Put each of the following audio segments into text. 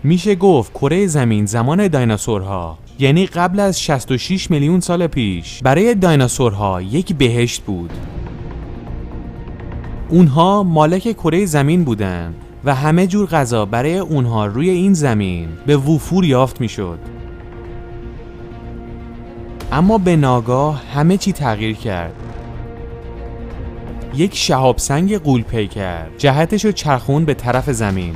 میشه گفت کره زمین زمان دایناسورها، یعنی قبل از 66 میلیون سال پیش، برای دایناسورها یک بهشت بود. اونها مالک کره زمین بودن و همه جور غذا برای اونها روی این زمین به وفور یافت میشد. اما به ناگاه همه چی تغییر کرد. یک شهاب سنگ غول‌پیکر جهتشو چرخون به طرف زمین.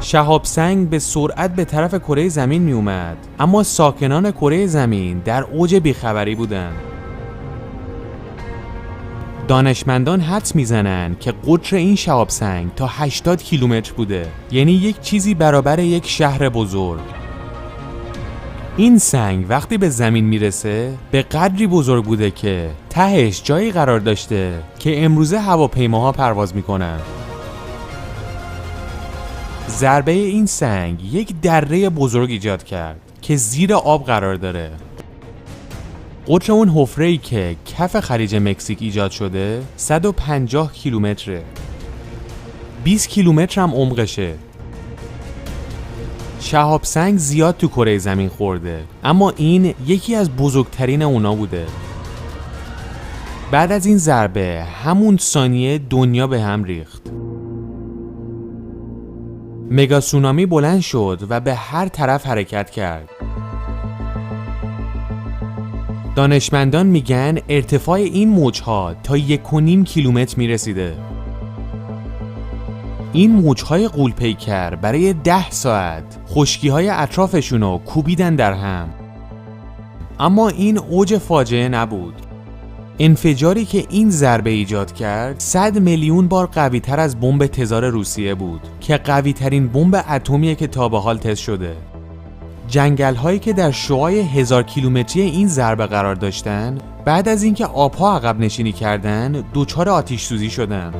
شهاب سنگ به سرعت به طرف کره زمین می اومد، اما ساکنان کره زمین در اوج بیخبری بودن. دانشمندان حدس میزنن که قطر این شهاب سنگ تا 80 کیلومتر بوده، یعنی یک چیزی برابر یک شهر بزرگ. این سنگ وقتی به زمین میرسه به قدری بزرگ بوده که تهش جایی قرار داشته که امروزه هواپیماها پرواز میکنن. ضربه این سنگ یک دره بزرگ ایجاد کرد که زیر آب قرار داره. قطر اون حفره‌ای که کف خلیج مکزیک ایجاد شده 150 کیلومتره. 20 کیلومتر هم عمقشه. شهاب سنگ زیاد تو کره زمین خورده، اما این یکی از بزرگترین اونا بوده. بعد از این ضربه همون ثانیه دنیا به هم ریخت. مگا سونامی بلند شد و به هر طرف حرکت کرد. دانشمندان میگن ارتفاع این موجها تا 1.5 کیلومتر میرسیده. این موجهای غول‌پیکر برای 10 ساعت خشکی‌های اطرافشونو کوبیدن در هم. اما این اوج فاجعه نبود. انفجاری که این ضربه ایجاد کرد 100 میلیون بار قوی‌تر از بمب تزار روسیه بود که قوی‌ترین بمب اتمیه که تا به حال تست شده. جنگل‌هایی که در شعاع 1000 کیلومتری این ضربه قرار داشتن، بعد از اینکه آب‌ها عقب نشینی کردن، دچار آتش سوزی شدن.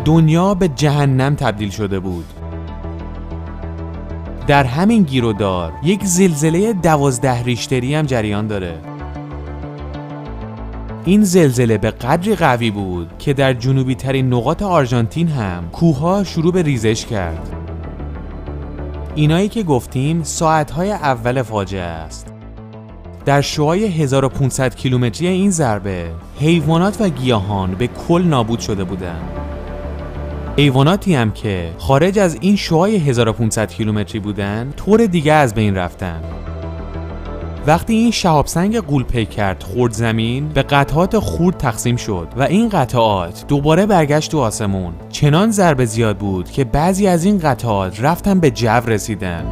دنیا به جهنم تبدیل شده بود. در همین گیرودار یک زلزله 12 ریشتری هم جریان داره. این زلزله به قدری قوی بود که در جنوبی ترین نقاط آرژانتین هم کوه‌ها شروع به ریزش کرد. اینایی که گفتیم ساعت‌های اول فاجعه است. در شعاع 1500 کیلومتری این ضربه، حیوانات و گیاهان به کل نابود شده بودند. حیواناتی هم که خارج از این شعاع 1500 کیلومتری بودن، طور دیگه از بین رفتن. وقتی این شهاب سنگ غول‌پیکر خورد زمین، به قطعات خرد تقسیم شد و این قطعات دوباره برگشت تو آسمون. چنان ضربه زیاد بود که بعضی از این قطعات رفتن به جو رسیدن.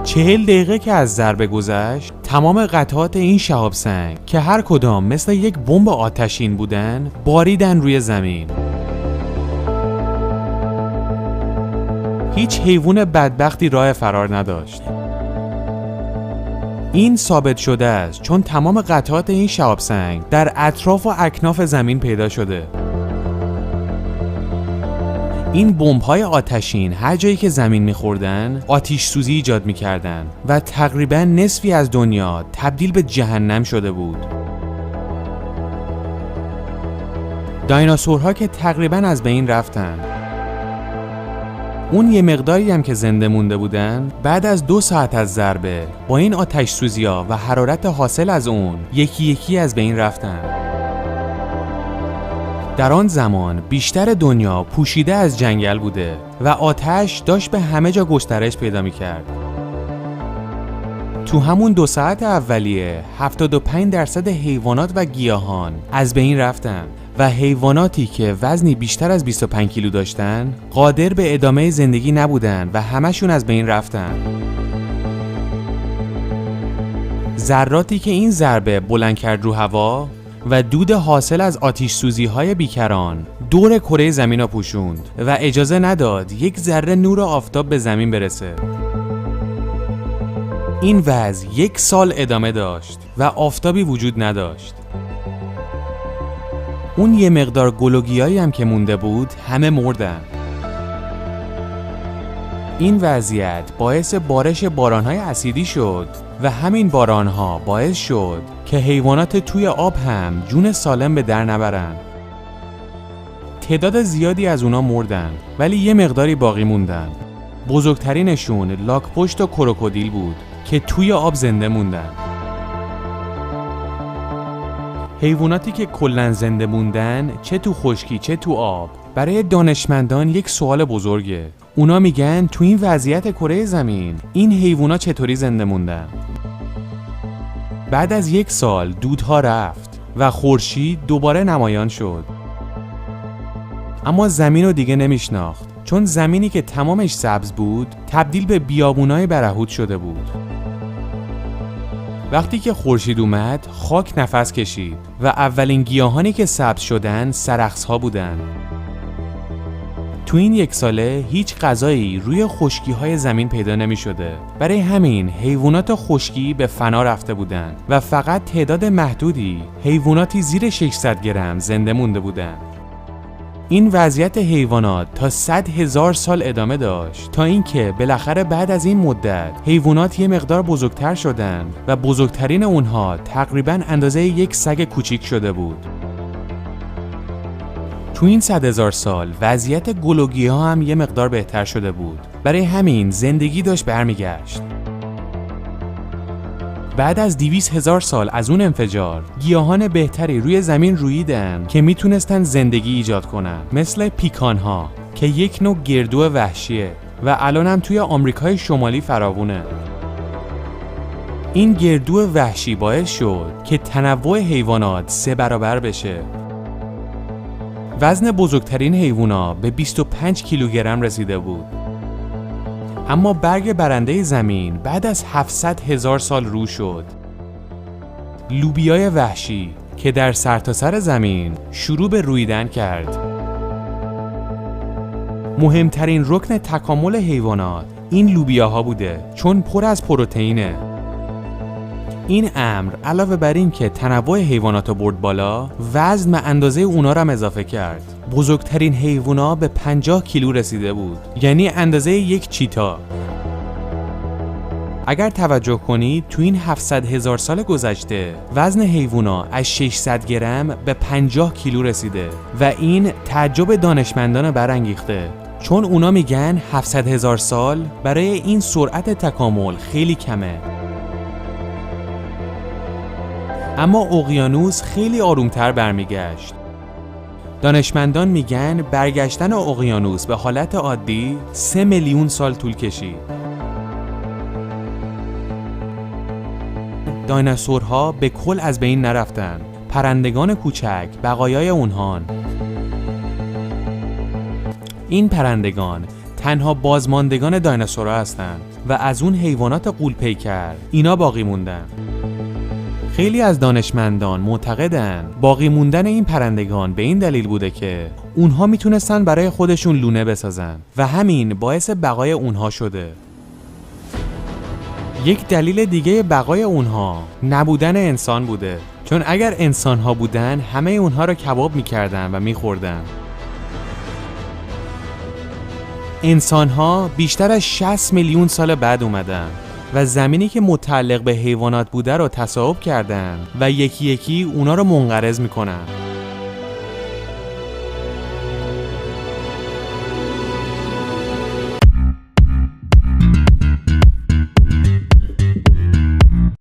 40 دقیقه که از ضربه گذشت، تمام قطعات این شهاب سنگ که هر کدام مثل یک بمب آتشین بودن، باریدن روی زمین. هیچ حیوان بدبختی راه فرار نداشت. این ثابت شده است چون تمام قطعات این شهاب سنگ در اطراف و اکناف زمین پیدا شده. این بمب‌های آتشین هر جایی که زمین می‌خوردن آتش سوزی ایجاد می‌کردن و تقریباً نصفی از دنیا تبدیل به جهنم شده بود. دایناسورها که تقریباً از بین رفتن. اون یه مقداری هم که زنده مونده بودن، بعد از 2 ساعت از ضربه با این آتش سوزی‌ها و حرارت حاصل از اون یکی یکی از بین رفتن. در آن زمان بیشتر دنیا پوشیده از جنگل بوده و آتش داشت به همه جا گسترش پیدا می‌کرد. تو همون 2 ساعت اولیه 75% حیوانات و گیاهان از بین رفتن و حیواناتی که وزنی بیشتر از 25 کیلو داشتن قادر به ادامه زندگی نبودن و همشون از بین رفتن. ذراتی که این ضربه بلند کرد رو هوا و دود حاصل از آتش سوزی‌های بیکران دور کره زمین را پوشوند و اجازه نداد یک ذره نور آفتاب به زمین برسه. این وضع 1 سال ادامه داشت و آفتابی وجود نداشت. اون یه مقدار گلوگیایی هم که مونده بود همه مردن. این وضعیت باعث بارش باران‌های اسیدی شد و همین باران‌ها باعث شد که حیوانات توی آب هم جون سالم به در نبرن. تعداد زیادی از اونا مردن ولی یه مقداری باقی موندن. بزرگترینشون لاک‌پشت و کروکودیل بود که توی آب زنده موندن. حیواناتی که کلاً زنده موندن، چه تو خشکی چه تو آب، برای دانشمندان یک سوال بزرگه. اونا میگن تو این وضعیت کره زمین این حیوانات چطوری زنده موندن؟ بعد از 1 سال دودها رفت و خورشید دوباره نمایان شد. اما زمین رو دیگه نمیشناخت، چون زمینی که تمامش سبز بود تبدیل به بیابونای برهوت شده بود. وقتی که خورشید اومد خاک نفس کشید و اولین گیاهانی که سبز شدن سرخس‌ها بودن. تو این 1 ساله هیچ غذایی روی خشکی‌های زمین پیدا نمی‌شده. برای همین حیوانات خشکی به فنا رفته بودن و فقط تعداد محدودی حیواناتی زیر 600 گرم زنده مونده بودن. این وضعیت حیوانات تا 100,000 سال ادامه داشت تا اینکه بالاخره بعد از این مدت حیوانات یه مقدار بزرگتر شدن و بزرگترین اونها تقریباً اندازه یک سگ کوچیک شده بود. تو این 100,000 سال وضعیت گل و گیاه هم یه مقدار بهتر شده بود. برای همین زندگی داشت برمیگشت. بعد از 200,000 سال از اون انفجار گیاهان بهتری روی زمین رویدن که میتونستن زندگی ایجاد کنن، مثل پیکانها که یک نوع گردو وحشیه و الان هم توی آمریکای شمالی فراوونه. این گردو وحشی باعث شد که تنوع حیوانات 3 برابر بشه. وزن بزرگترین حیوونا به 25 کیلوگرم رسیده بود. اما برگ برنده زمین بعد از 700,000 سال رو شد. لوبیای وحشی که در سرتاسر زمین شروع به رویدن کرد. مهمترین رکن تکامل حیوانات این لوبیاها بوده، چون پر از پروتئینه. این امر علاوه بر این که تنوع حیوانات رو برد بالا، وزن به اندازه اونا رو هم اضافه کرد. بزرگترین حیوونا به 50 کیلو رسیده بود، یعنی اندازه یک چیتا. اگر توجه کنید تو این 700,000 سال گذشته وزن حیوونا از 600 گرم به 50 کیلو رسیده و این تعجب دانشمندان برانگیخته، چون اونا میگن 700,000 سال برای این سرعت تکامل خیلی کمه. اما اقیانوس خیلی آرومتر برمیگشت. دانشمندان میگن برگشتن اقیانوس به حالت عادی 3 میلیون سال طول کشید. دایناسورها به کل از بین نرفتن. پرندگان کوچک بقایای اونهان. این پرندگان تنها بازماندگان دایناسورها هستند و از اون حیوانات غول‌پیکر اینا باقی موندن. خیلی از دانشمندان معتقدن باقی موندن این پرندگان به این دلیل بوده که اونها میتونستن برای خودشون لونه بسازن و همین باعث بقای اونها شده. یک دلیل دیگه بقای اونها نبودن انسان بوده، چون اگر انسانها بودن همه اونها رو کباب میکردن و میخوردن. انسانها بیشتر از 60 میلیون سال بعد اومدن و زمینی که متعلق به حیوانات بوده رو تصاحب کردن و یکی یکی اونا رو منقرض میکنن.